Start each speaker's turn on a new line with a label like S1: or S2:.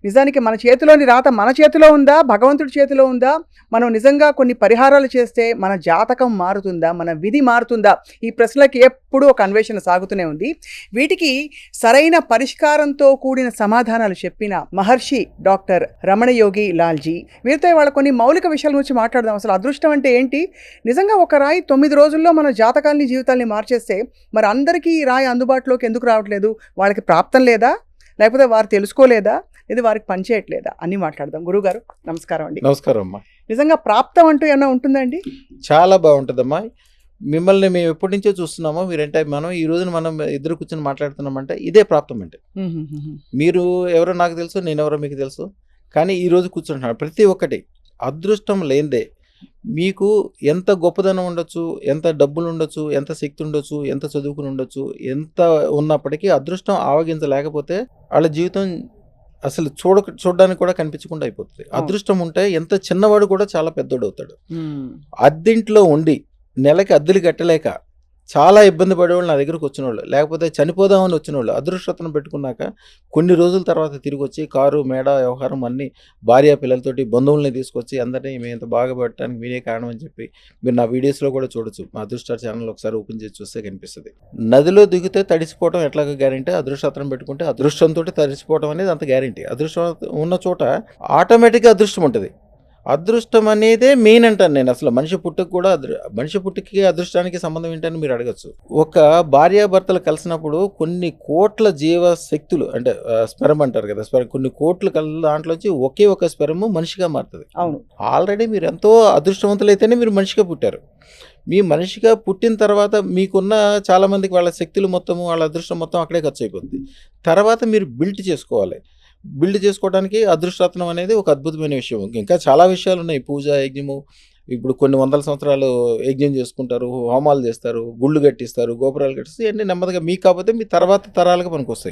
S1: నిజానికి మన చేతిలోని రాత మన చేతిలో ఉందా? భగవంతుడి చేతిలో ఉందా? మనం నిజంగా కొన్ని పరిహారాలు చేస్తే మన జాతకం మారుతుందా? మన విధి మారుతుందా? ఈ ప్రశ్నలకి ఎప్పుడూ ఒక అన్వేషణ సాగుతూనే ఉంది. వీటికి సరైన పరిష్కారంతో కూడిన సమాధానాలు చెప్పిన మహర్షి డాక్టర్ రమణయోగి లాల్జీ. వీరితో ఇవాళ కొన్ని మౌలిక విషయాల గురించి మాట్లాడదాం. అసలు అదృష్టం అంటే ఏంటి? నిజంగా ఒక రాయి 9 రోజుల్లో మన జాతకాల్ని, జీవితాల్ని మార్చేస్తే మరి అందరికీ ఈ రాయి అందుబాటులోకి ఎందుకు రావట్లేదు? వాళ్ళకి ప్రాప్తం లేదా? లేకపోతే వారు తెలుసుకోలేదా? ఇది వారికి పనిచేయట్లేదా? అన్నీ మాట్లాడదాం. గురువుగారు నమస్కారం అండి.
S2: నమస్కారం అమ్మా.
S1: నిజంగా ప్రాప్తం అంటూ ఏమైనా ఉంటుందండి?
S2: చాలా బాగుంటుందమ్మా. మిమ్మల్ని మేము ఎప్పటి నుంచో చూస్తున్నామో, మీరంటే మనం ఈ రోజున మనం ఇద్దరు కూర్చొని మాట్లాడుతున్నామంటే ఇదే ప్రాప్తం అంటే. మీరు ఎవరో నాకు తెలుసు, నేను ఎవరో మీకు తెలుసు, కానీ ఈ రోజు కూర్చుంటున్నాను. ప్రతి ఒక్కటి అదృష్టం లేనిదే. మీకు ఎంత గొప్పదనం ఉండొచ్చు, ఎంత డబ్బులు ఉండొచ్చు, ఎంత శక్తి ఉండొచ్చు, ఎంత చదువుకుని ఉండొచ్చు, ఎంత ఉన్నప్పటికీ అదృష్టం ఆవగించలేకపోతే వాళ్ళ జీవితం అసలు చూడడానికి కూడా కనిపించకుండా అయిపోతుంది. అదృష్టం ఉంటే ఎంత చిన్నవాడు కూడా చాలా పెద్దోడు అవుతాడు. అద్దెంట్లో ఉండి నెలకి అద్దెలు కట్టలేక చాలా ఇబ్బంది పడేవాళ్ళు నా దగ్గరకు వచ్చిన వాళ్ళు, లేకపోతే చనిపోదామని వచ్చిన వాళ్ళు అదృష్టతను పెట్టుకున్నాక కొన్ని రోజుల తర్వాత తిరిగి వచ్చి కారు మేడ వ్యవహారం అన్నీ భార్య పిల్లలతోటి బంధువుల్ని తీసుకొచ్చి అందరినీ మేము ఇంత బాగా పెట్టడానికి మీరే కారణం అని చెప్పి మీరు నా వీడియోస్లో కూడా చూడొచ్చు. మా అదృష్ట ఛానల్ ఒకసారి ఓపెన్ చేసి చూస్తే కనిపిస్తుంది. నదిలో దిగితే తడిసిపోవడం ఎట్లాగా గ్యారెంటీ, అదృష్టతను పెట్టుకుంటే అదృష్టంతో తడిసిపోవడం అనేది అంత గ్యారెంటీ. అదృష్టం ఉన్న చోట ఆటోమేటిక్గా అదృష్టం ఉంటుంది. అదృష్టం అనేదే మెయిన్ అంటాను నేను. అసలు మనిషి పుట్టుకి అదృష్టానికి సంబంధం ఏంటని మీరు అడగచ్చు. ఒక భార్యాభర్తలు కలిసినప్పుడు కొన్ని కోట్ల జీవశక్తులు అంటే స్పెరం అంటారు కదా, కొన్ని కోట్లు దాంట్లోంచి ఒకే ఒక స్పెరము మనిషిగా మారుతుంది.
S1: అవును,
S2: ఆల్రెడీ మీరు ఎంతో అదృష్టవంతులైతేనే మీరు మనిషిగా పుట్టారు. మీ మనిషిగా పుట్టిన తర్వాత మీకున్న చాలామందికి వాళ్ళ శక్తులు మొత్తము, వాళ్ళ అదృష్టం మొత్తం అక్కడే ఖర్చు అయిపోతుంది. తర్వాత మీరు బిల్డ్ చేసుకోవాలి. బిల్డ్ చేసుకోవడానికి అదృష్టరత్నం అనేది ఒక అద్భుతమైన విషయం. ఇంకా చాలా విషయాలు ఉన్నాయి. పూజ, యజ్ఞము, ఇప్పుడు కొన్ని వందల సంవత్సరాలు యజ్ఞం చేసుకుంటారు, హోమాలు చేస్తారు, గుళ్ళు కట్టిస్తారు, గోపురాలు కట్టిస్తారు. ఇవన్నీ నెమ్మదిగా మీకు కాకపోతే మీ తర్వాత తరాలుగా పనికొస్తాయి.